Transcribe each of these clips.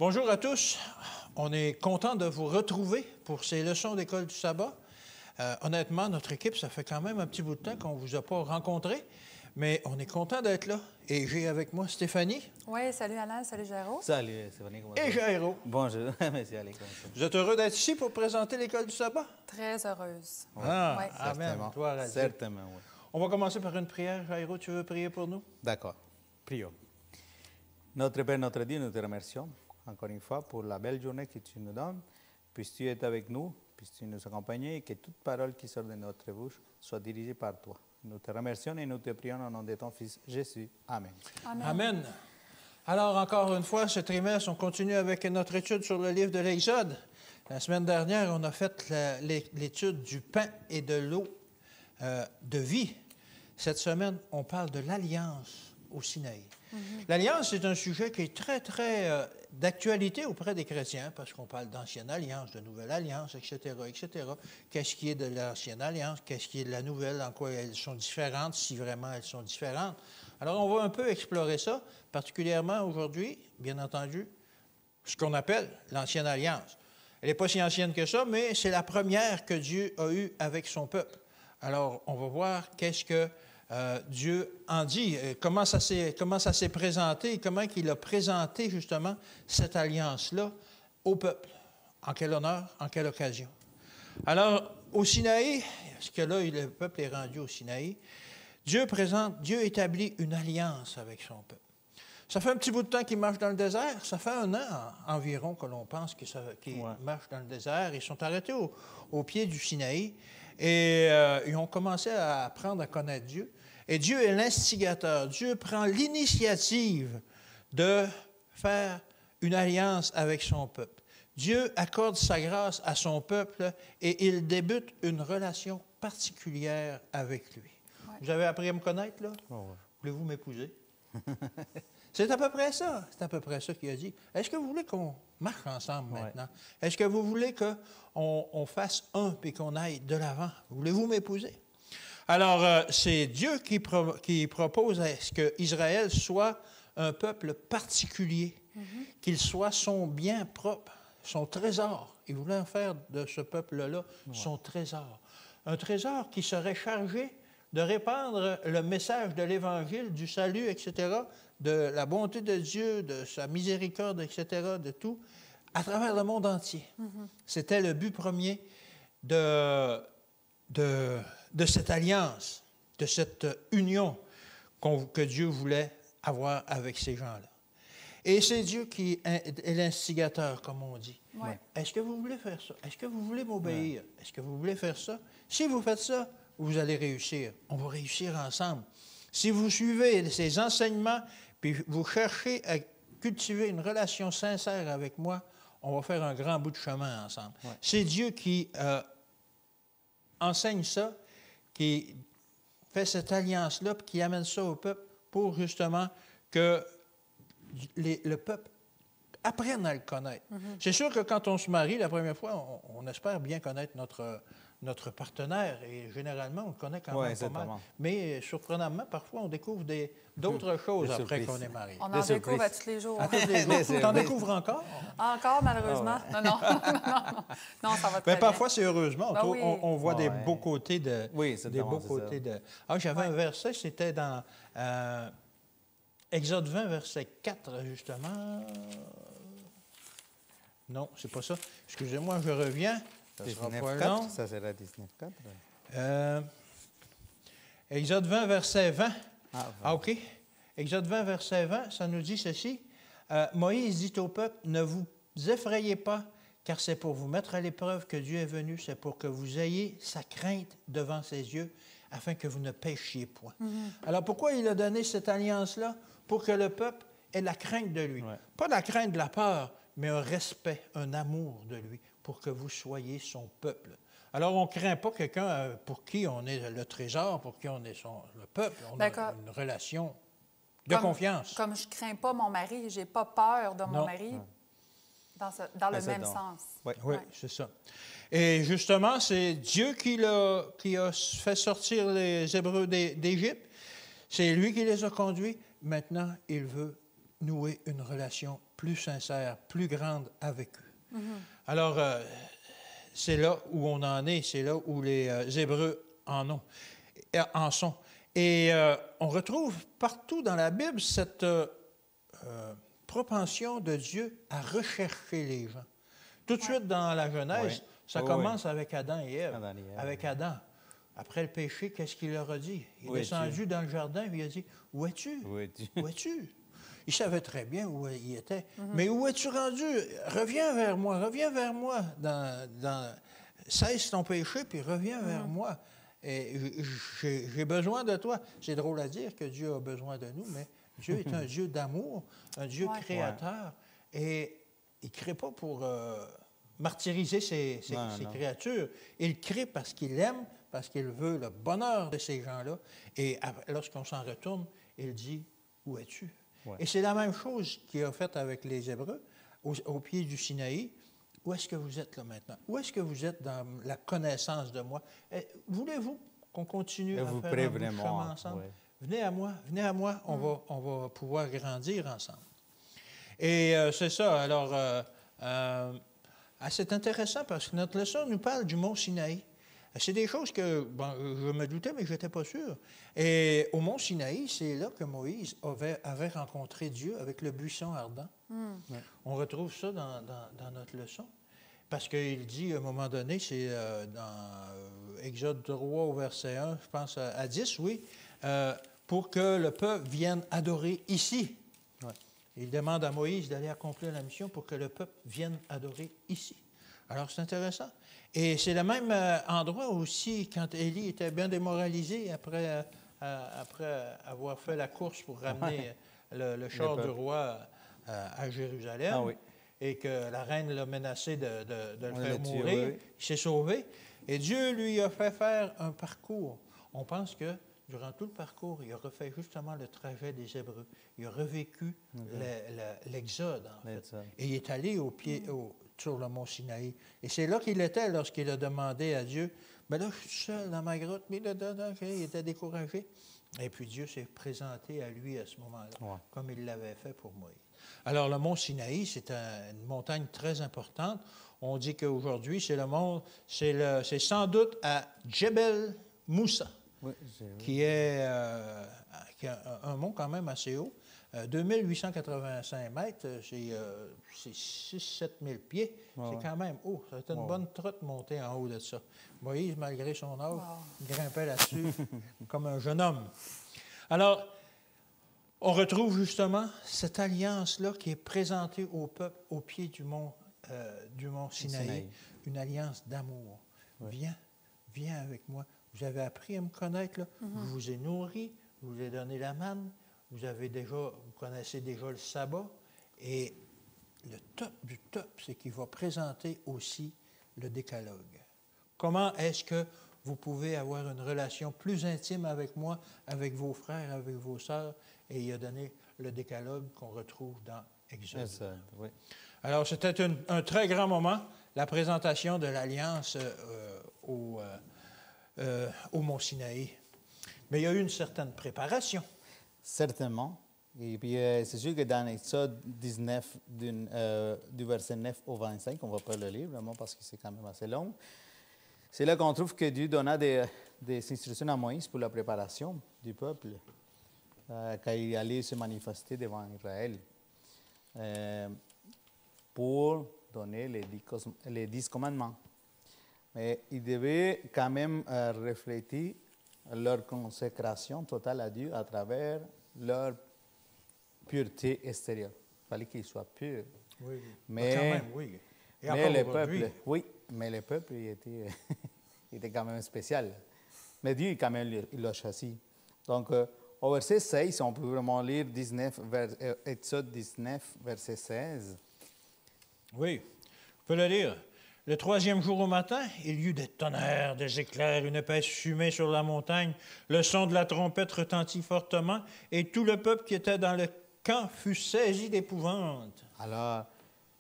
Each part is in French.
Bonjour à tous. On est content de vous retrouver pour ces leçons d'école du sabbat. Honnêtement, notre équipe, ça fait quand même un petit bout de temps qu'on ne vous a pas rencontrés, mais on est content d'être là. Et j'ai avec moi Stéphanie. Oui, salut Alain, salut Jairo. Salut Stéphanie, comment Et Jairo. Bonjour, monsieur Alain. Vous êtes heureux d'être ici pour présenter l'école du sabbat? Très heureuse. Ah, Ouais. amen. Gloire à Dieu. Certainement, oui. On va commencer par une prière. Jairo, tu veux prier pour nous? D'accord. Prions. Notre Père, notre Dieu, nous te remercions encore une fois pour la belle journée que tu nous donnes. Puisses-tu être avec nous, puisses-tu nous accompagner et que toute parole qui sort de notre bouche soit dirigée par toi. Nous te remercions et nous te prions au nom de ton Fils Jésus. Amen. Amen. Amen. Alors, encore une fois, ce trimestre, on continue avec notre étude sur le livre de l'Exode. La semaine dernière, on a fait l'étude du pain et de l'eau de vie. Cette semaine, on parle de l'alliance au Sinaï. L'alliance, c'est un sujet qui est très, très d'actualité auprès des chrétiens, parce qu'on parle d'ancienne alliance, de nouvelle alliance, etc., etc. Qu'est-ce qui est de l'ancienne alliance? Qu'est-ce qui est de la nouvelle? En quoi elles sont différentes, si vraiment elles sont différentes? Alors, on va un peu explorer ça, particulièrement aujourd'hui, bien entendu, ce qu'on appelle l'ancienne alliance. Elle n'est pas si ancienne que ça, mais c'est la première que Dieu a eue avec son peuple. Alors, on va voir qu'est-ce que Dieu en dit, comment ça s'est présenté, comment il a présenté justement cette alliance-là au peuple. En quel honneur, en quelle occasion. Alors, au Sinaï, parce que là, le peuple est rendu au Sinaï, Dieu établit une alliance avec son peuple. Ça fait un petit bout de temps qu'il marche dans le désert. Ça fait 1 an environ que l'on pense qu'il marche dans le désert. Ils sont arrêtés au pied du Sinaï et ils ont commencé à apprendre à connaître Dieu. Et Dieu est l'instigateur. Dieu prend l'initiative de faire une alliance avec son peuple. Dieu accorde sa grâce à son peuple et il débute une relation particulière avec lui. Ouais. Vous avez appris à me connaître, là? Oh, ouais. Voulez-vous m'épouser? C'est à peu près ça. C'est à peu près ça qu'il a dit. Est-ce que vous voulez qu'on marche ensemble maintenant? Ouais. Est-ce que vous voulez qu'on fasse un et qu'on aille de l'avant? Voulez-vous m'épouser? Alors, c'est Dieu qui propose à ce qu'Israël soit un peuple particulier, qu'il soit son bien propre, son trésor. Il voulait en faire de ce peuple-là son trésor. Un trésor qui serait chargé de répandre le message de l'Évangile, du salut, etc., de la bonté de Dieu, de sa miséricorde, etc., de tout, à travers le monde entier. C'était le but premier de cette alliance, de cette union que Dieu voulait avoir avec ces gens-là. Et c'est Dieu qui est l'instigateur, comme on dit. Ouais. Est-ce que vous voulez faire ça? Est-ce que vous voulez m'obéir? Ouais. Est-ce que vous voulez faire ça? Si vous faites ça, vous allez réussir. On va réussir ensemble. Si vous suivez ces enseignements, puis vous cherchez à cultiver une relation sincère avec moi, on va faire un grand bout de chemin ensemble. Ouais. C'est Dieu qui enseigne ça, qui fait cette alliance-là, puis qui amène ça au peuple pour justement que le peuple apprenne à le connaître. C'est sûr que quand on se marie, la première fois, on espère bien connaître notre partenaire, et généralement, on le connaît quand même pas mal. Mais surprenamment, parfois, on découvre d'autres choses après qu'on est marié. On en découvre à tous les jours. À tous les jours. Tu en découvres encore? Encore, malheureusement. Oh, ouais. Non, ça va très bien. Parfois, c'est heureusement. On voit des beaux côtés de... Oui, c'est des beaux côtés de... Ah, j'avais un verset, c'était dans Exode 20, verset 4, justement. Non, c'est pas ça. Excusez-moi, je reviens. Ça sera pas long. Ça sera 19,4. Exode 20, verset 20. Ah, OK. Exode 20, verset 20, ça nous dit ceci. Moïse dit au peuple, « Ne vous effrayez pas, car c'est pour vous mettre à l'épreuve que Dieu est venu, c'est pour que vous ayez sa crainte devant ses yeux, afin que vous ne péchiez point. Alors, pourquoi il a donné cette alliance-là? Pour que le peuple ait la crainte de lui. Ouais. Pas la crainte de la peur, mais un respect, un amour de lui, pour que vous soyez son peuple. Alors, on ne craint pas quelqu'un pour qui on est le trésor, pour qui on est le peuple. On a une relation de confiance. Comme je ne crains pas mon mari, je n'ai pas peur de mon mari, dans le même sens. Oui, c'est ça. Et justement, c'est Dieu qui a fait sortir les Hébreux d'Égypte. C'est lui qui les a conduits. Maintenant, il veut nouer une relation plus plus sincère, plus grande avec eux. Alors, c'est là où on en est, c'est là où les Hébreux en sont. Et on retrouve partout dans la Bible cette propension de Dieu à rechercher les gens. Tout de suite dans la Genèse, ça commence avec Adam et Ève. Avec Adam. Après le péché, qu'est-ce qu'il leur a dit? Il est descendu dans le jardin et il a dit, « Où es-tu? Où es-tu? » Il savait très bien où il était. Mais où es-tu rendu? Reviens vers moi, reviens vers moi. Cesse ton péché, puis reviens vers moi. Et j'ai besoin de toi. C'est drôle à dire que Dieu a besoin de nous, mais Dieu est un Dieu d'amour, un Dieu créateur. Et il ne crée pas pour martyriser ses créatures. Il crée parce qu'il aime, parce qu'il veut le bonheur de ces gens-là. Et lorsqu'on s'en retourne, il dit, « Où es-tu? » Et c'est la même chose qu'il a faite avec les Hébreux, au pied du Sinaï. Où est-ce que vous êtes là maintenant? Où est-ce que vous êtes dans la connaissance de moi? Voulez-vous qu'on continue à faire un bout de chemin ensemble? Venez à moi, on va pouvoir grandir ensemble. Et c'est ça. Alors, c'est intéressant parce que notre leçon nous parle du mont Sinaï. C'est des choses que je me doutais, mais je n'étais pas sûr. Et au mont Sinaï, c'est là que Moïse avait rencontré Dieu avec le buisson ardent. On retrouve ça dans notre leçon. Parce qu'il dit, à un moment donné, c'est dans Exode 3 au verset 1, je pense à 10, pour que le peuple vienne adorer ici. Il demande à Moïse d'aller accomplir la mission pour que le peuple vienne adorer ici. Alors, c'est intéressant. Et c'est le même endroit aussi, quand Élie était bien démoralisé après avoir fait la course pour ramener le char du roi à Jérusalem, et que la reine l'a menacé de le faire mourir. Il s'est sauvé. Et Dieu lui a fait faire un parcours. On pense que durant tout le parcours, il a refait justement le trajet des Hébreux. Il a revécu l'Exode, en fait. Et il est allé sur le mont Sinaï. Et c'est là qu'il était lorsqu'il a demandé à Dieu, « Bien là, je suis seul dans ma grotte. » Mais il était découragé. Et puis Dieu s'est présenté à lui à ce moment-là, comme il l'avait fait pour Moïse. Alors, le mont Sinaï, c'est une montagne très importante. On dit qu'aujourd'hui, c'est sans doute à Djebel Moussa, qui est un mont quand même assez haut. 2885 mètres, c'est 6-7 000 pieds. C'est quand même haut. Ça a été une bonne trotte montée en haut de ça. Moïse, malgré son âge, grimpait là-dessus comme un jeune homme. Alors, on retrouve justement cette alliance-là qui est présentée au peuple au pied du mont Sinaï. Une alliance d'amour. Viens avec moi. Vous avez appris à me connaître, là. Je vous ai nourri, je vous ai donné la manne. Vous connaissez déjà le sabbat. Et le top du top, c'est qu'il va présenter aussi le décalogue. Comment est-ce que vous pouvez avoir une relation plus intime avec moi, avec vos frères, avec vos sœurs? Et il a donné le décalogue qu'on retrouve dans Exode. Alors, c'était un très grand moment, la présentation de l'Alliance au mont Sinaï. Mais il y a eu une certaine préparation. Certainement. Et puis, c'est sûr que dans Exode 19, du verset 9 au 25, on ne va pas le lire vraiment parce que c'est quand même assez long. C'est là qu'on trouve que Dieu donna des instructions à Moïse pour la préparation du peuple quand il allait se manifester devant Israël pour donner les 10 commandements. Mais il devait quand même refléter leur consécration totale à Dieu à travers leur pureté extérieure. Il fallait qu'ils soient purs. Oui, mais quand même, oui. Et mais le peuple, mais le peuple il était quand même spécial. Mais Dieu, quand même, il l'a choisi. Donc, au verset 16, on peut vraiment lire Exode 19, verset 16. Oui, je peux le lire. Le 3e jour au matin, il y eut des tonnerres, des éclairs, une épaisse fumée sur la montagne. Le son de la trompette retentit fortement, et tout le peuple qui était dans le camp fut saisi d'épouvante. Alors,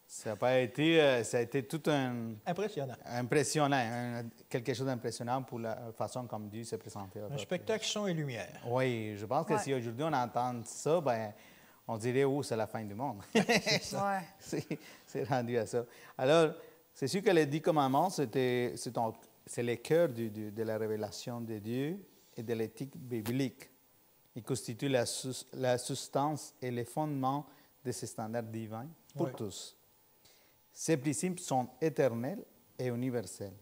ça a été tout impressionnant, quelque chose d'impressionnant pour la façon comme Dieu s'est présenté. Un spectacle son et lumière. Oui, je pense que si aujourd'hui on entend ça, on dirait, oh, c'est la fin du monde. Ouais. C'est rendu à ça. Alors, c'est sûr que les 10 commandements, c'est le cœur de la révélation de Dieu et de l'éthique biblique. Ils constituent la substance et les fondements de ces standards divins pour tous. Ces principes sont éternels et universels.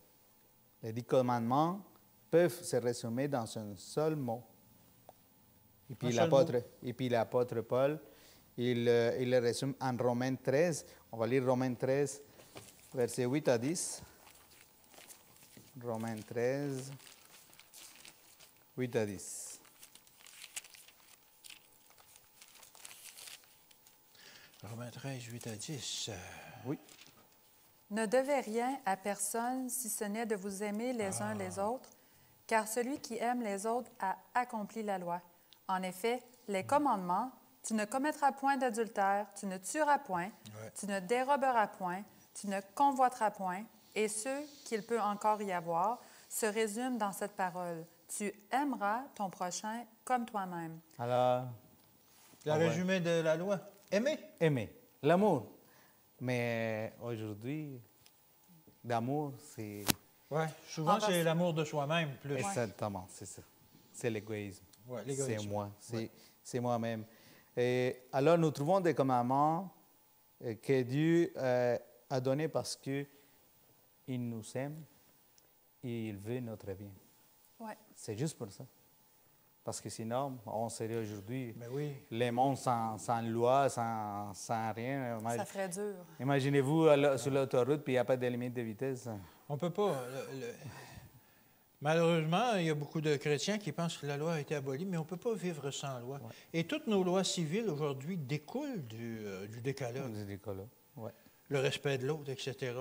Les 10 commandements peuvent se résumer dans un seul mot. Et puis l'apôtre Paul, il le résume en Romains 13. On va lire Romains 13, versets 8 à 10. Romains 13, 8 à 10. Romains 13, 8 à 10. Oui. Ne devez rien à personne si ce n'est de vous aimer les uns les autres, car celui qui aime les autres a accompli la loi. En effet, les commandements, tu ne commettras point d'adultère, tu ne tueras point, tu ne déroberas point, tu ne convoiteras point, et ceux qu'il peut encore y avoir se résument dans cette parole. Tu aimeras ton prochain comme toi-même. Alors, Le résumé de la loi. Aimer. Aimer. L'amour. Mais aujourd'hui, l'amour, c'est... Oui, souvent, c'est l'amour de soi-même plus. Exactement, c'est ça. C'est l'égoïsme. Ouais, l'égoïsme. C'est moi. C'est moi-même. Et alors, nous trouvons des commandements que Dieu a donnés parce qu'il nous aime et il veut notre bien. Ouais. C'est juste pour ça. Parce que sinon, on serait aujourd'hui les mondes sans loi, sans rien. Ça ferait dur. Imaginez-vous sur l'autoroute, puis il n'y a pas de limite de vitesse. On ne peut pas. Malheureusement, il y a beaucoup de chrétiens qui pensent que la loi a été abolie, mais on ne peut pas vivre sans loi. Ouais. Et toutes nos lois civiles aujourd'hui découlent du décalogue. Du décalogue, oui. Le respect de l'autre, etc.,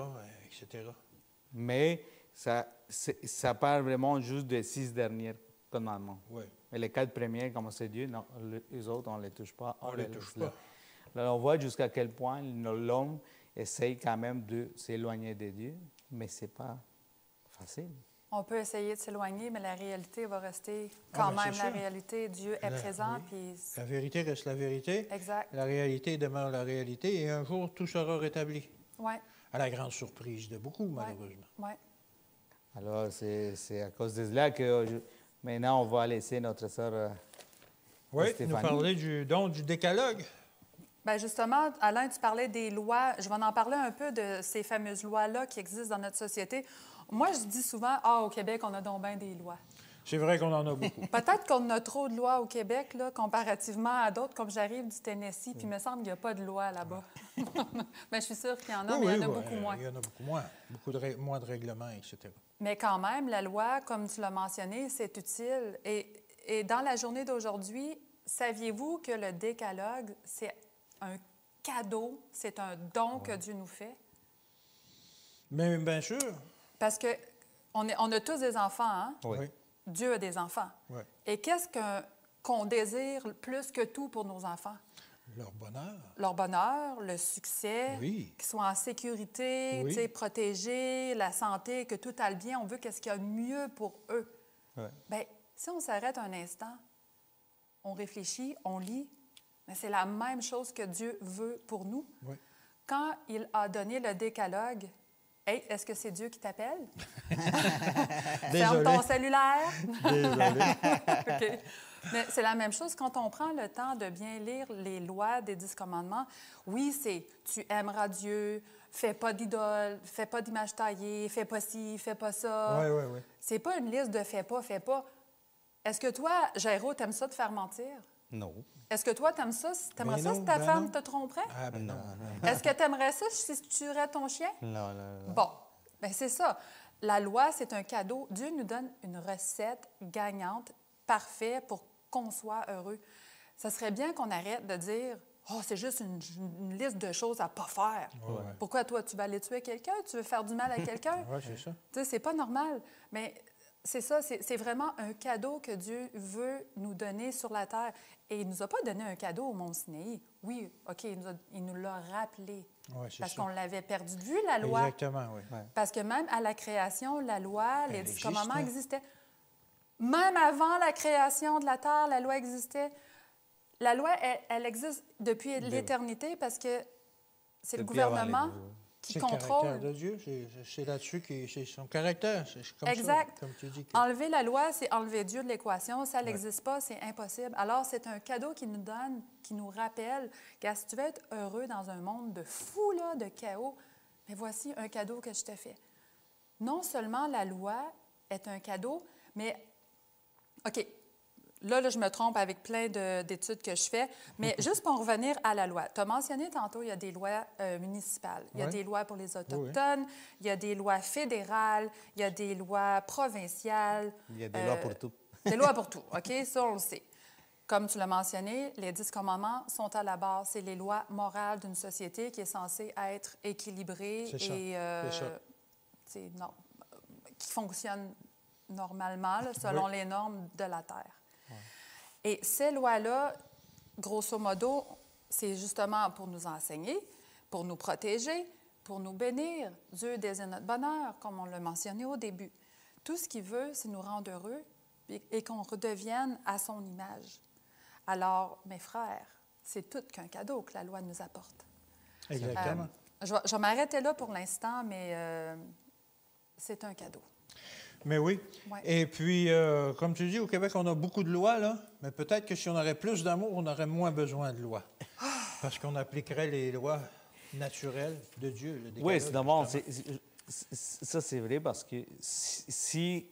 etc. Mais ça parle vraiment juste des 6 derniers commandements. Oui. Mais les 4 premiers, comme c'est Dieu, non, les autres, on ne les touche pas. On ne les touche pas. Alors, on voit jusqu'à quel point l'homme essaye quand même de s'éloigner de Dieu, mais ce n'est pas facile. On peut essayer de s'éloigner, mais la réalité va rester quand même la réalité. Dieu est présent. Oui. Puis... La vérité reste la vérité. Exact. La réalité demeure la réalité. Et un jour, tout sera rétabli. Oui. À la grande surprise de beaucoup, malheureusement. Oui. Alors, c'est à cause de cela que maintenant, on va laisser notre sœur Stéphanie nous parler du décalogue. Bien, justement, Alain, tu parlais des lois. Je vais en parler un peu de ces fameuses lois-là qui existent dans notre société. Moi, je dis souvent, au Québec, on a donc bien des lois. C'est vrai qu'on en a beaucoup. Peut-être qu'on a trop de lois au Québec, là, comparativement à d'autres, comme j'arrive du Tennessee, puis il me semble qu'il n'y a pas de loi là-bas. Mais je suis sûre qu'il y en a, mais il y en a beaucoup moins. Il y en a beaucoup moins. Moins de règlements, etc. Mais quand même, la loi, comme tu l'as mentionné, c'est utile. Et dans la journée d'aujourd'hui, saviez-vous que le décalogue, c'est un cadeau, c'est un don que Dieu nous fait? Mais bien sûr. Parce qu'on a tous des enfants, hein? Oui. Dieu a des enfants. Oui. Et qu'est-ce qu'on désire plus que tout pour nos enfants? Leur bonheur. Leur bonheur, le succès, qu'ils soient en sécurité, protégés, la santé, que tout aille bien. On veut qu'est-ce qu'il y a de mieux pour eux. Oui. Bien, si on s'arrête un instant, on réfléchit, on lit, mais c'est la même chose que Dieu veut pour nous. Oui. Quand il a donné le décalogue, hey, est-ce que c'est Dieu qui t'appelle? Ferme ton cellulaire. Désolé. OK. Mais c'est la même chose quand on prend le temps de bien lire les lois des 10 commandements. Oui, c'est « tu aimeras Dieu »,« fais pas d'idole »,« fais pas d'image taillée »,« fais pas ci »,« fais pas ça ». Oui. C'est pas une liste de « fais pas ». Est-ce que toi, Jairo, t'aimes ça de faire mentir? Non. Est-ce que toi, t'aimes ça? T'aimerais ça si ta femme te tromperait? Ah, ben non. Est-ce que t'aimerais ça si tu tuerais ton chien? Non. Bon, bien c'est ça. La loi, c'est un cadeau. Dieu nous donne une recette gagnante, parfaite pour qu'on soit heureux. Ça serait bien qu'on arrête de dire « Oh, c'est juste une liste de choses à pas faire. Ouais. Pourquoi, toi, tu vas aller tuer quelqu'un? Tu veux faire du mal à quelqu'un? Oui, c'est ça. Tu sais, c'est pas normal. Mais c'est ça, c'est vraiment un cadeau que Dieu veut nous donner sur la terre. Et il ne nous a pas donné un cadeau au Mont Sinaï. Oui, OK, il nous l'a rappelé. Ouais, c'est parce ça. qu'on l'avait perdu de vue, la loi. Exactement, oui. Ouais. Parce que même à la création, la loi, les 10 commandements existait. existaient. Même avant la création de la terre, la loi existait. La loi, elle existe depuis l'éternité parce que c'est le Depuis avant les gouvernement dieux. qui C'est le caractère contrôle. de Dieu, c'est là-dessus que c'est son caractère. C'est comme Exact. ça, comme tu dis. Enlever la loi, c'est enlever Dieu de l'équation. Ça n'existe pas, c'est impossible. Alors, c'est un cadeau qui nous donne, qui nous rappelle que si tu veux être heureux dans un monde de fou, là, de chaos, mais voici un cadeau que je te fais. Non seulement la loi est un cadeau, mais, OK, là, je me trompe avec plein d'études que je fais, mais juste pour revenir à la loi. Tu as mentionné tantôt, il y a des lois municipales, il y a des lois pour les Autochtones, il y a des lois fédérales, il y a des lois provinciales. Il y a des lois pour tout. Des lois pour tout, OK? Ça, on le sait. Comme tu l'as mentionné, les 10 commandements sont à la base. C'est les lois morales d'une société qui est censée être équilibrée et qui fonctionne normalement, là, selon les normes de la Terre. Et ces lois-là, grosso modo, c'est justement pour nous enseigner, pour nous protéger, pour nous bénir. Dieu désire notre bonheur, comme on l'a mentionné au début. Tout ce qu'il veut, c'est nous rendre heureux et qu'on redevienne à son image. Alors, mes frères, c'est tout qu'un cadeau que la loi nous apporte. Exactement. Je vais m'arrêter là pour l'instant, mais c'est un cadeau. Mais oui. Ouais. Et puis, comme tu dis, au Québec, on a beaucoup de lois, là, mais peut-être que si on aurait plus d'amour, on aurait moins besoin de lois. Parce qu'on appliquerait les lois naturelles de Dieu. Le décalogue, Oui, évidemment, justement. ça c'est vrai parce que si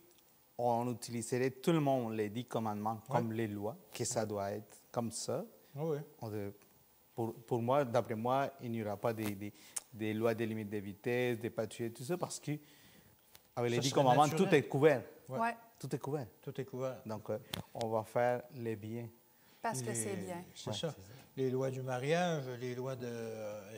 on utiliserait tout le monde les 10 commandements comme les lois, que ça doit être comme ça, Oui. pour moi, d'après moi, il n'y aura pas des lois de limite de vitesse, des pas tuer, tout ça, parce que avec les Ça 10 serait commandements, naturel. tout est couvert. Ouais. Tout est couvert. Tout est couvert. Donc, on va faire les biens. Parce que c'est bien. C'est Ouais, ça. c'est ça. Les lois du mariage, les lois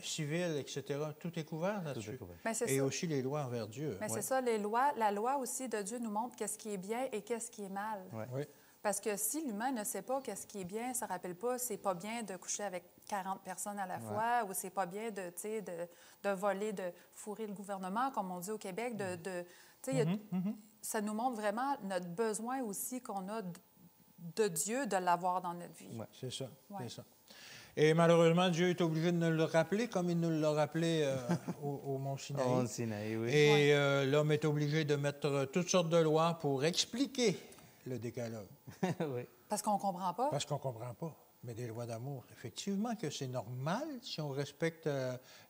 civiles, etc., tout est couvert Tout là-dessus. est couvert. Mais c'est Et ça. aussi les lois envers Dieu. Mais c'est ça, les lois. La loi aussi de Dieu nous montre qu'est-ce qui est bien et qu'est-ce qui est mal. Ouais. Oui. Parce que si l'humain ne sait pas qu'est-ce qui est bien, ça ne rappelle pas, c'est pas bien de coucher avec 40 personnes à la fois, ou c'est pas bien de voler, de fourrer le gouvernement, comme on dit au Québec. Ça nous montre vraiment notre besoin aussi qu'on a de Dieu, de l'avoir dans notre vie. Ouais. C'est ça. Ouais. C'est ça. Et malheureusement, Dieu est obligé de nous le rappeler, comme il nous l'a rappelé au Mont Sinaï. Au Sinaï, oui. Et l'homme est obligé de mettre toutes sortes de lois pour expliquer le décalogue. Oui. Parce qu'on ne comprend pas. Parce qu'on ne comprend pas. Mais des lois d'amour, effectivement que c'est normal si on respecte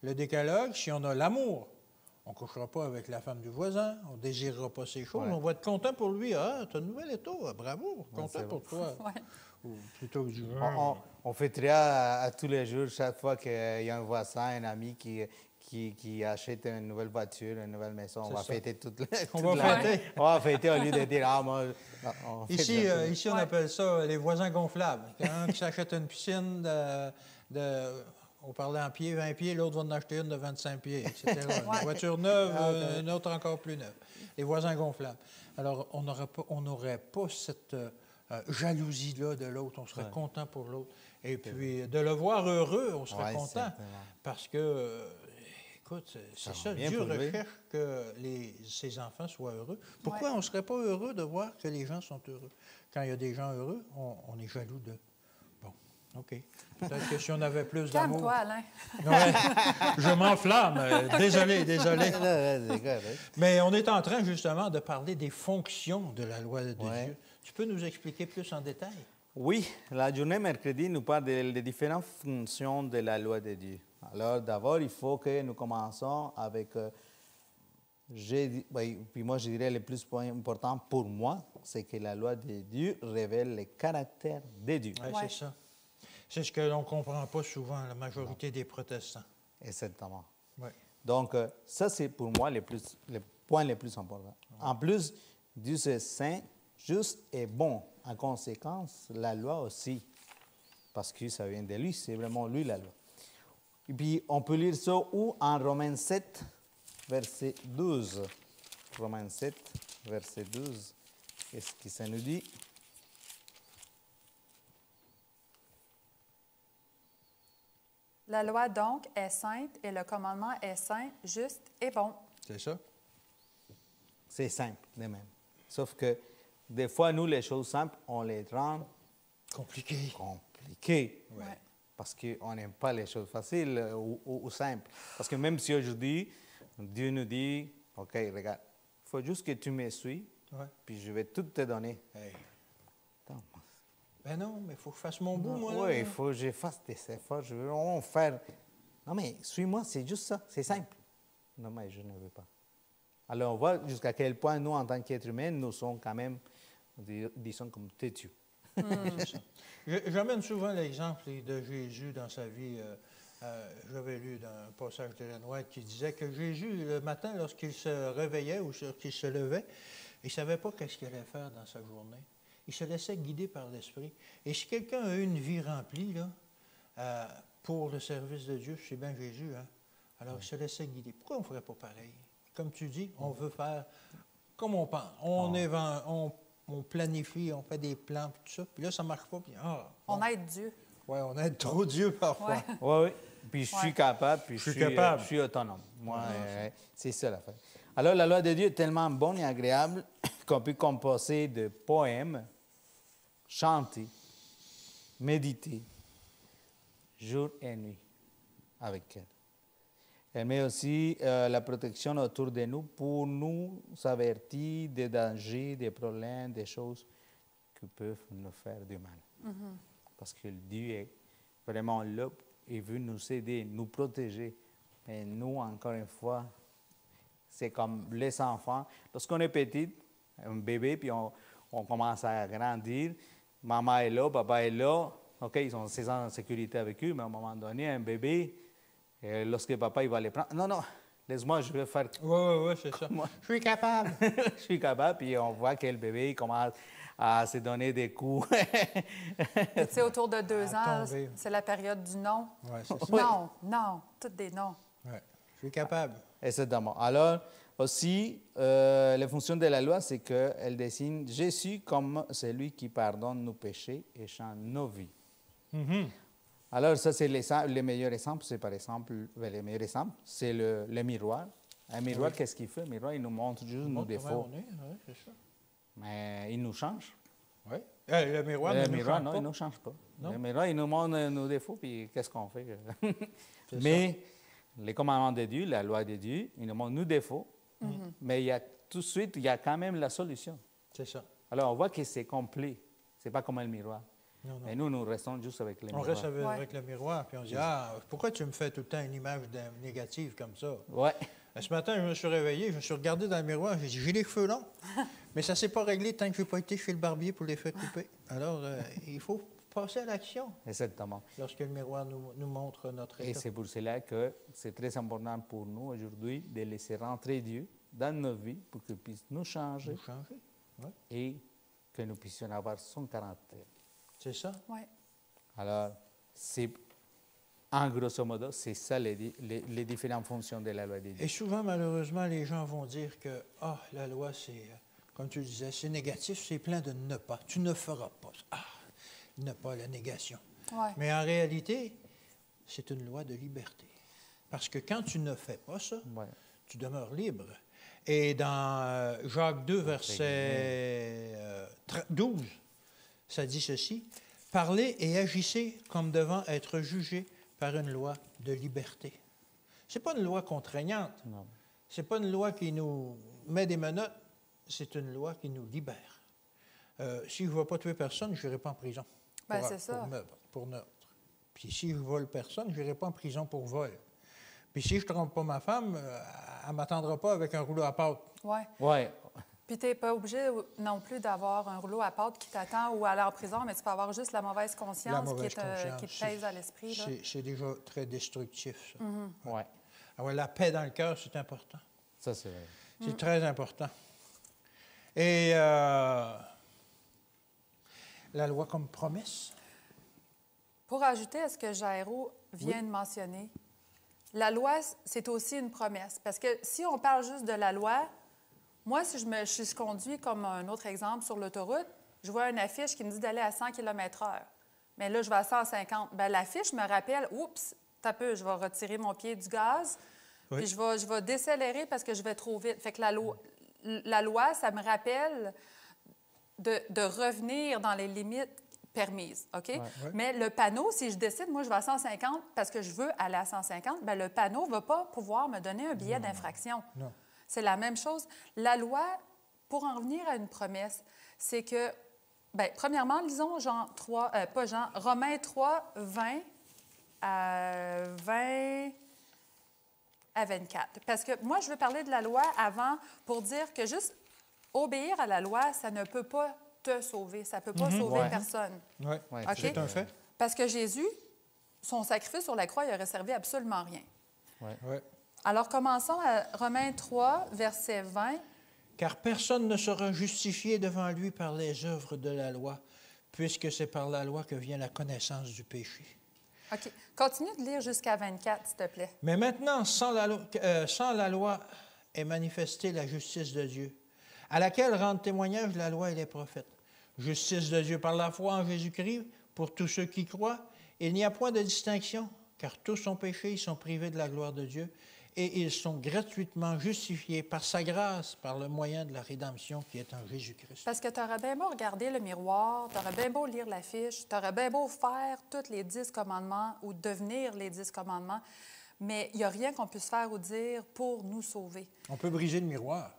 le décalogue, si on a l'amour. On ne couchera pas avec la femme du voisin, on ne désirera pas ces choses, Ouais. on va être content pour lui. Ah, tu as une nouvelle étau, bravo, content c'est pour toi. Ouais. Ou plutôt que du On fêtera à tous les jours, chaque fois qu'il y a un voisin, un ami qui achète une nouvelle voiture, une nouvelle maison. On va ça. fêter toute On toute va l'année. fêter. On va fêter au lieu de dire, ah, moi. On fête Ici, la- ici, on appelle ça les voisins gonflables. Quelqu'un qui s'achète une piscine on parlait en pied, 20 pieds, l'autre va en acheter une de 25 pieds, etc. Une voiture neuve, une autre encore plus neuve. Les voisins gonflables. Alors, on n'aurait pas cette jalousie-là de l'autre. On serait content pour l'autre. Et puis, de le voir heureux, on serait Ouais, content. certainement. Parce que, écoute, c'est va ça. bien Dieu pour lui. recherche que ses enfants soient heureux. Pourquoi on ne serait pas heureux de voir que les gens sont heureux? Quand il y a des gens heureux, on est jaloux d'eux. Bon, OK. Peut-être que si on avait plus d'amour... Calme-toi, Alain. Ouais, je m'enflamme. Désolé. C'est correct. Mais on est en train, justement, de parler des fonctions de la loi de Ouais. Dieu. Tu peux nous expliquer plus en détail? Oui, la journée mercredi nous parle des différentes fonctions de la loi de Dieu. Alors, d'abord, il faut que nous commençons avec, puis moi je dirais le plus important pour moi, c'est que la loi de Dieu révèle le caractère de Dieu. Oui, Ouais. c'est ça. C'est ce que l'on ne comprend pas souvent, la majorité des protestants. Exactement. Oui. Donc, ça, c'est pour moi le point le plus important. En plus, Dieu est saint, juste et bon. En conséquence, la loi aussi, parce que ça vient de lui, c'est vraiment lui la loi. Et puis, on peut lire ça où? En Romains 7, verset 12. Romains 7, verset 12. Qu'est-ce que ça nous dit? La loi, donc, est sainte et le commandement est saint, juste et bon. C'est ça? C'est simple de même. Sauf que des fois, nous, les choses simples, on les rend Compliqué. compliquées. compliqué. Ouais. Parce qu'on n'aime pas les choses faciles ou simples. Parce que même si aujourd'hui, Dieu nous dit, OK, regarde, il faut juste que tu me suis, Ouais. puis je vais tout te donner. Hey. Attends, Ben non, mais il faut que je fasse mon bout, moi. oui, là. il faut que je fasse des efforts, je veux vraiment faire. Non, mais suis-moi, c'est juste ça, c'est simple. Non, mais je ne veux pas. Alors, on voit jusqu'à quel point nous, en tant qu'êtres humains, nous sommes quand même, disons, comme têtus. C'est ça. J'amène souvent l'exemple de Jésus dans sa vie. J'avais lu dans un passage d'Ellen White qui disait que Jésus, le matin, lorsqu'il se réveillait ou lorsqu'il se levait, il ne savait pas qu'est-ce qu'il allait faire dans sa journée. Il se laissait guider par l'Esprit. Et si quelqu'un a eu une vie remplie là, pour le service de Dieu, c'est bien Jésus, hein? Alors il se laissait guider. Pourquoi on ne ferait pas pareil? Comme tu dis, on veut faire comme on pense. On planifie, on fait des plans, puis tout ça. Puis là, ça ne marche pas. Puis, On aide Dieu. Oui, on aide trop Dieu parfois. Ouais. Oui, oui. Puis je suis capable, puis je suis autonome. Moi, c'est ça l'affaire. Alors, la loi de Dieu est tellement bonne et agréable qu'on peut composer de poèmes, chanter, méditer, jour et nuit avec elle. Elle met aussi la protection autour de nous pour nous avertir des dangers, des problèmes, des choses qui peuvent nous faire du mal. Parce que Dieu est vraiment là et veut nous aider, nous protéger. Et nous, encore une fois, c'est comme les enfants. Lorsqu'on est petit, un bébé, puis on commence à grandir, maman est là, papa est là. OK, ils sont en sécurité avec eux, mais à un moment donné, un bébé, lorsque papa il va les prendre, non, laisse-moi, je vais faire. Oui, c'est ça. Je suis capable. Je suis capable, puis on voit que le bébé il commence à se donner des coups. Tu sais, autour de 2 ans, tomber. c'est la période du non. Oui, c'est ça. Non, tous des noms. Ouais. Je suis capable. Exactement. Alors, aussi, la fonction de la loi, c'est qu'elle désigne Jésus comme celui qui pardonne nos péchés et change nos vies. Alors, ça, c'est les meilleurs exemples. C'est par exemple, le meilleur exemple, c'est le miroir. Un miroir, qu'est-ce qu'il fait? Le miroir, il nous montre juste nos défauts. Oui, c'est ça. Mais il nous change. Oui. Le miroir, Le ne nous miroir, change non, pas. il ne nous change pas. Non. Le miroir, il nous montre nos défauts, puis qu'est-ce qu'on fait? C'est Mais les commandements de Dieu, la loi de Dieu, il nous montre nos défauts, mais il y a, tout de suite, il y a quand même la solution. C'est ça. Alors, on voit que c'est complet. Ce n'est pas comme le miroir. Non. Et nous restons juste avec le On miroir. reste avec le miroir, puis on dit, pourquoi tu me fais tout le temps une image négative comme ça? Ouais. Ce matin, je me suis réveillé, je me suis regardé dans le miroir, j'ai dit, j'ai les cheveux longs. Mais ça ne s'est pas réglé tant que je n'ai pas été chez le barbier pour les faire couper. Alors, il faut passer à l'action Exactement. lorsque le miroir nous montre notre Et état. c'est pour cela que c'est très important pour nous aujourd'hui de laisser rentrer Dieu dans nos vies pour qu'il puisse nous changer Nous changer. Ouais. et que nous puissions avoir son caractère. C'est ça. Oui. Alors, c'est, en grosso modo, c'est ça les différentes fonctions de la loi de Dieu. Et souvent, malheureusement, les gens vont dire que la loi, c'est, comme tu disais, c'est négatif, c'est plein de ne pas. Tu ne feras pas. Ne pas, la négation. Ouais. Mais en réalité, c'est une loi de liberté. Parce que quand tu ne fais pas ça, Ouais. tu demeures libre. Et dans Jacques 2, verset 12, ça dit ceci, « Parlez et agissez comme devant être jugés par une loi de liberté. » Ce n'est pas une loi contraignante. Non. Ce n'est pas une loi qui nous met des menottes. C'est une loi qui nous libère. Si je ne vais pas tuer personne, je n'irai pas en prison. Ben, c'est ça. Pour meurtre. Puis si je vole personne, je n'irai pas en prison pour vol. Puis si je ne trompe pas ma femme, elle ne m'attendra pas avec un rouleau à pâte. Oui. Ouais. Puis tu n'es pas obligé non plus d'avoir un rouleau à pâte qui t'attend ou aller en prison, mais tu peux avoir juste la mauvaise conscience, La mauvaise conscience. qui te pèse à l'esprit. Là. C'est déjà très destructif, ça. Ouais. Alors, la paix dans le cœur, c'est important. Ça, c'est vrai. C'est très important. Et la loi comme promesse. Pour ajouter à ce que Jairo vient de mentionner, la loi, c'est aussi une promesse. Parce que si on parle juste de la loi, moi, si je conduis comme un autre exemple sur l'autoroute, je vois une affiche qui me dit d'aller à 100 km/h. Mais là, je vais à 150. Bien, l'affiche me rappelle, oups, t'as peu, je vais retirer mon pied du gaz, puis je vais décélérer parce que je vais trop vite. Fait que la loi, ça me rappelle de revenir dans les limites permise, OK? Ouais. Mais le panneau, si je décide, moi, je vais à 150 parce que je veux aller à 150, bien, le panneau ne va pas pouvoir me donner un billet d'infraction. Non. C'est la même chose. La loi, pour en revenir à une promesse, c'est que, bien, premièrement, lisons Romains 3, 20 à 24. Parce que moi, je veux parler de la loi avant pour dire que juste obéir à la loi, ça ne peut pas te sauver. Ça ne peut pas sauver Ouais. personne. Oui, Ouais, OK? c'est un fait. Parce que Jésus, son sacrifice sur la croix, il aurait servi absolument rien. Ouais. Oui. Alors, commençons à Romains 3, verset 20. Car personne ne sera justifié devant lui par les œuvres de la loi, puisque c'est par la loi que vient la connaissance du péché. OK. Continue de lire jusqu'à 24, s'il te plaît. Mais maintenant, sans la loi est manifestée la justice de Dieu, à laquelle rendent témoignage la loi et les prophètes. Justice de Dieu par la foi en Jésus-Christ, pour tous ceux qui croient. Il n'y a point de distinction, car tous ont péché, ils sont privés de la gloire de Dieu, et ils sont gratuitement justifiés par sa grâce, par le moyen de la rédemption qui est en Jésus-Christ. Parce que tu aurais bien beau regarder le miroir, tu aurais bien beau lire l'affiche, tu aurais bien beau faire tous les 10 commandements ou devenir les 10 commandements, mais il n'y a rien qu'on puisse faire ou dire pour nous sauver. On peut briser le miroir,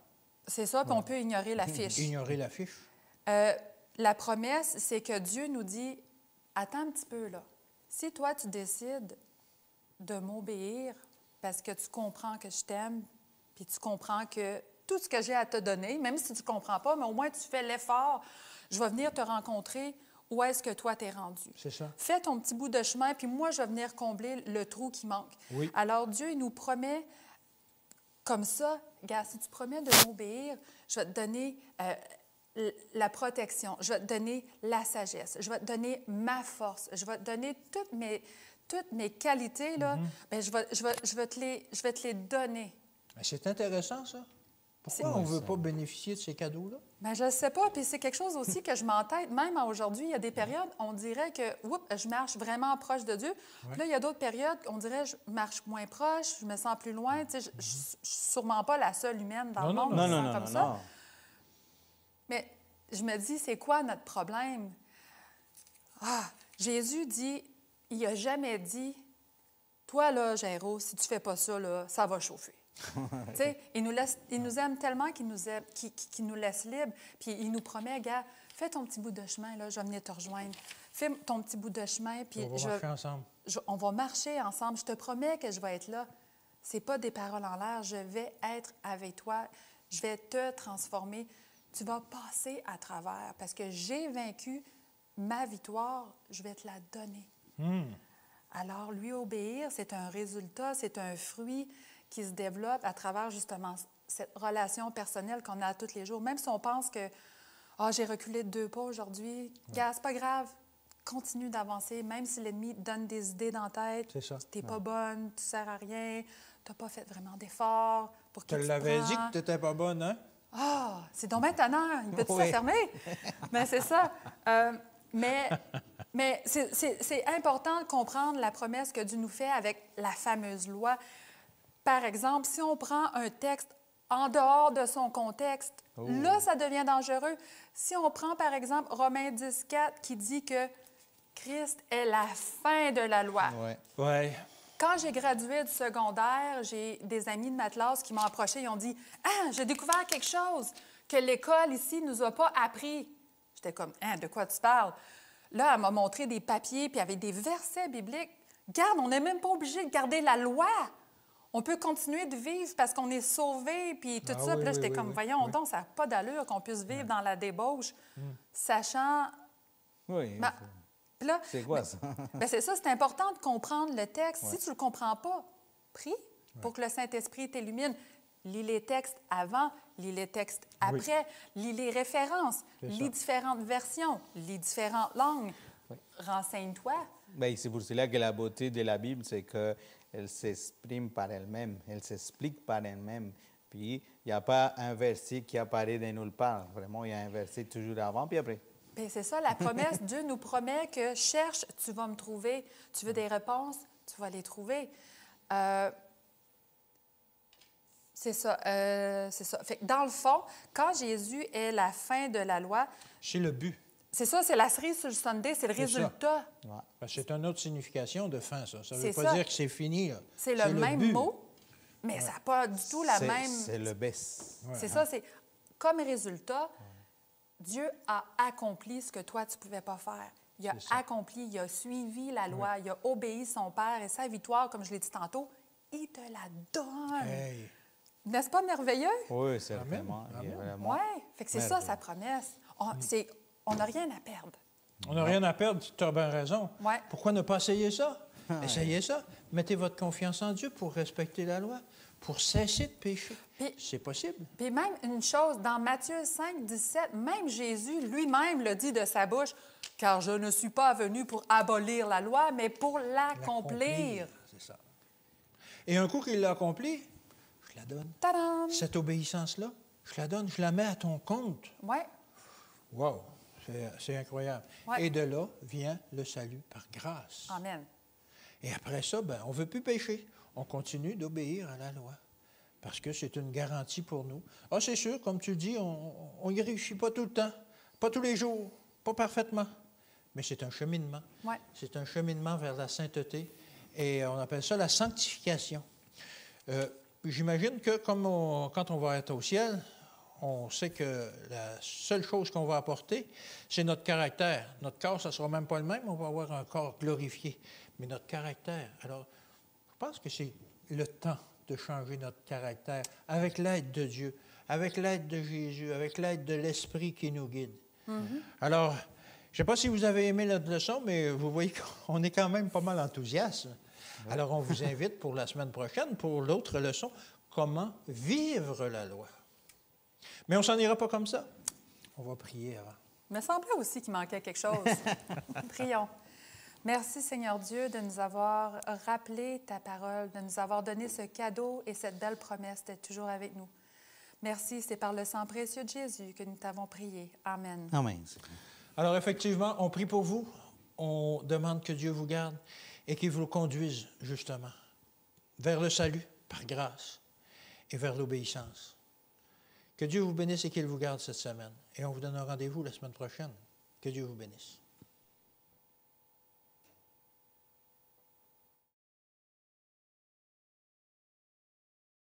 C'est ça, puis on peut ignorer l'affiche. ignorer l'affiche. La promesse, c'est que Dieu nous dit, attends un petit peu là. Si toi, tu décides de m'obéir parce que tu comprends que je t'aime, puis tu comprends que tout ce que j'ai à te donner, même si tu ne comprends pas, mais au moins tu fais l'effort, je vais venir te rencontrer où est-ce que toi t'es rendu. C'est ça. Fais ton petit bout de chemin, puis moi, je vais venir combler le trou qui manque. Oui. Alors, Dieu, il nous promet comme ça, gars, si tu promets de m'obéir, je vais te donner la protection, je vais te donner la sagesse, je vais te donner ma force, je vais te donner toutes mes qualités, là, bien, je vais te les donner. Mais c'est intéressant, ça. Pourquoi on ne veut pas bénéficier de ces cadeaux-là? Bien, je ne sais pas, puis c'est quelque chose aussi que je m'entête. Même aujourd'hui, il y a des périodes, on dirait que, oups, je marche vraiment proche de Dieu. Puis là, il y a d'autres périodes, on dirait, je marche moins proche, je me sens plus loin. Tu sais, je ne suis sûrement pas la seule humaine dans le monde qui se sent comme ça. Mais je me dis, c'est quoi notre problème? Ah, Jésus dit, il n'a jamais dit, toi, là, Jairo, si tu ne fais pas ça, là, ça va chauffer. Tu sais, il nous aime tellement qu'il nous laisse libres. Puis il nous promet, gars, fais ton petit bout de chemin, là, je vais venir te rejoindre. Fais ton petit bout de chemin, puis On va marcher ensemble. on va marcher ensemble. Je te promets que je vais être là. C'est pas des paroles en l'air. Je vais être avec toi. Je vais te transformer. Tu vas passer à travers parce que j'ai vaincu ma victoire. Je vais te la donner. Alors, lui obéir, c'est un résultat, c'est un fruit qui se développe à travers justement cette relation personnelle qu'on a tous les jours. Même si on pense que j'ai reculé de 2 pas aujourd'hui, gars, c'est pas grave, continue d'avancer, même si l'ennemi donne des idées dans la tête. C'est ça. Tu n'es pas bonne, tu ne sers à rien, tu n'as pas fait vraiment d'efforts pour Tu qu'il te l'avais prend. dit que tu n'étais pas bonne, hein? Ah, c'est donc bien tannant, il peut tout Oui. se fermer. Mais c'est ça. Mais c'est important de comprendre la promesse que Dieu nous fait avec la fameuse loi. Par exemple, si on prend un texte en dehors de son contexte, là, ça devient dangereux. Si on prend, par exemple, Romains 10,4 qui dit que Christ est la fin de la loi. Ouais. Oui. Quand j'ai gradué du secondaire, j'ai des amis de ma classe qui m'ont approché et ont dit « Ah, j'ai découvert quelque chose que l'école ici ne nous a pas appris. » J'étais comme « Hein, de quoi tu parles? » Là, elle m'a montré des papiers, puis avec des versets bibliques. Garde, on n'est même pas obligé de garder la loi. On peut continuer de vivre parce qu'on est sauvé, puis tout ça. Puis là, j'étais comme, voyons donc, ça n'a pas d'allure qu'on puisse vivre dans la débauche, sachant... Oui. Ben, puis là, C'est quoi ça? ben, c'est ça, c'est important de comprendre le texte. Si tu ne le comprends pas, prie pour que le Saint-Esprit t'illumine. Lis les textes avant, lis les textes après, lis les références, lis différentes versions, lis différentes langues. Renseigne-toi. Ben, c'est pour cela que la beauté de la Bible, c'est qu'elle s'exprime par elle-même, elle s'explique par elle-même. Puis, il n'y a pas un verset qui apparaît de nulle part. Vraiment, il y a un verset toujours avant, puis après. Bien, c'est ça, la promesse. Dieu nous promet que cherche, tu vas me trouver. Tu veux des réponses, tu vas les trouver. C'est ça. C'est ça. Fait que dans le fond, quand Jésus est la fin de la loi, C'est le but. C'est ça, c'est la cerise sur le Sunday, c'est le C'est résultat. Ouais. Parce que c'est une autre signification de fin, ça. Ça ne veut C'est pas ça. dire que c'est fini, là. C'est le même but. mot, mais ça n'a pas du tout la même... C'est le best. Ouais, C'est ça, c'est comme résultat, Dieu a accompli ce que toi, tu ne pouvais pas faire. Il a C'est ça. accompli, il a suivi la loi, il a obéi son Père et sa victoire, comme je l'ai dit tantôt, il te la donne. Hey. N'est-ce pas merveilleux? Oui, certainement. Amen. Il est Amen. vraiment Oui, fait que c'est ça sa promesse. On n'a rien à perdre. On n'a rien à perdre, tu as bien raison. Ouais. Pourquoi ne pas essayer ça? Essayez ça. Mettez votre confiance en Dieu pour respecter la loi, pour cesser de pécher. Puis- C'est possible. Puis même une chose, dans Matthieu 5, 17, même Jésus lui-même le dit de sa bouche, « Car je ne suis pas venu pour abolir la loi, mais pour l'accomplir. » C'est ça. Et un coup qu'il l'a accompli, je la donne. Tadam! Cette obéissance-là, je la donne, je la mets à ton compte. Oui, Wow! C'est incroyable. Ouais. Et de là vient le salut par grâce. amen. Et après ça, ben, on ne veut plus pécher. On continue d'obéir à la loi. Parce que c'est une garantie pour nous. Ah, c'est sûr, comme tu dis, on n'y réussit pas tout le temps, pas tous les jours, pas parfaitement. Mais c'est un cheminement. Ouais. C'est un cheminement vers la sainteté. Et on appelle ça la sanctification. J'imagine que quand on va être au ciel, on sait que la seule chose qu'on va apporter, c'est notre caractère. Notre corps, ça ne sera même pas le même. On va avoir un corps glorifié. Mais notre caractère, alors, je pense que c'est le temps de changer notre caractère avec l'aide de Dieu, avec l'aide de Jésus, avec l'aide de l'Esprit qui nous guide. Alors, je ne sais pas si vous avez aimé notre leçon, mais vous voyez qu'on est quand même pas mal enthousiaste. Alors, on vous invite pour la semaine prochaine pour l'autre leçon, comment vivre la loi. Mais on s'en ira pas comme ça. On va prier avant. Il me semblait aussi qu'il manquait quelque chose. Prions. Merci, Seigneur Dieu, de nous avoir rappelé ta parole, de nous avoir donné ce cadeau et cette belle promesse d'être toujours avec nous. Merci, c'est par le sang précieux de Jésus que nous t'avons prié. Amen. Amen. Alors, effectivement, on prie pour vous. On demande que Dieu vous garde et qu'il vous conduise, justement, vers le salut, par grâce, et vers l'obéissance. Que Dieu vous bénisse et qu'il vous garde cette semaine. Et on vous donne un rendez-vous la semaine prochaine. Que Dieu vous bénisse.